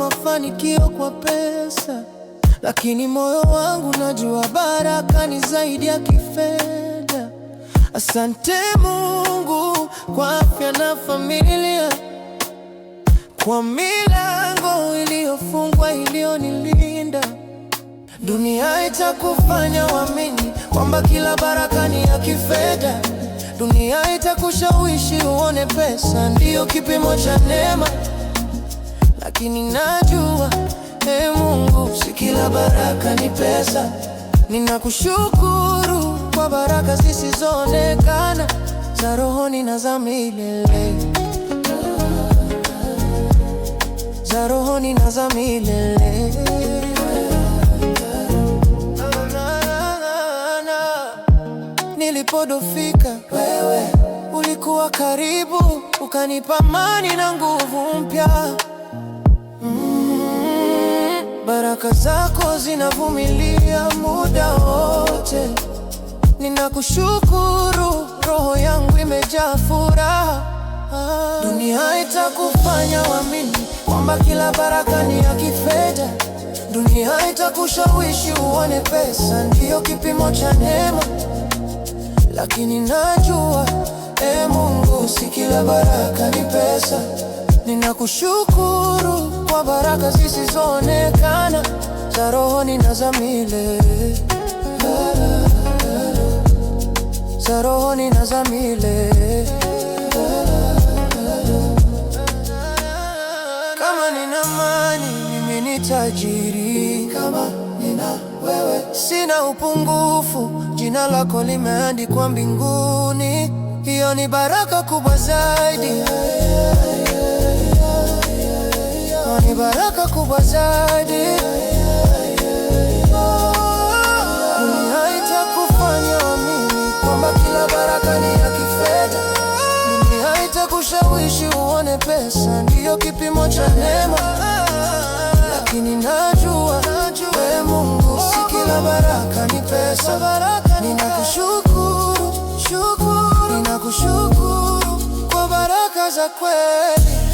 mafanikio kwa pesa, lakini moyo wangu najua baraka ni zaidi ya kifedha. Asante Mungu kwa afya na familia, kwa milango iliyofungwa iliyonilinda. Dunia itakufanya uamini kwamba kila baraka ni ya kifedha. Dunia itakushawishi uone pesa ndiyo kipimo cha neema, lakini najua Mungu, si kila baraka ni pesa. Ninakushukuru kwa baraka zisizoonekana, za rohoni na za milele, za rohoni na za milele. Nilipodofika wewe ulikuwa karibu, ukanipa amani na nguvu mpya. Baraka zako zinavumilia muda wote. Ninakushukuru, roho yangu imejaa furaha. Dunia itakufanya uamini kwamba kila baraka ni ya kifedha. Dunia itakushawishi uone pesa ndiyo kipimo cha neema, lakini najua Mungu, si kila baraka ni pesa. Ninakushukuru kwa baraka zisizoonekana, za rohoni na za milele, za rohoni na za milele. Kama nina mali mimi ni tajiri, kama nina wewe sina upungufu. Jina lako limeandikwa mbinguni, hiyo ni baraka kubwa zaidi. Ni baraka kubwa zaidi. Dunia itakufanya uamini kwamba kila baraka ni ya kifedha. Dunia itakushawishi uone pesa ndiyo kipimo cha neema, lakini najua Mungu, si kila baraka ni pesa. Ninakushukuru, ninakushukuru kwa baraka za kweli.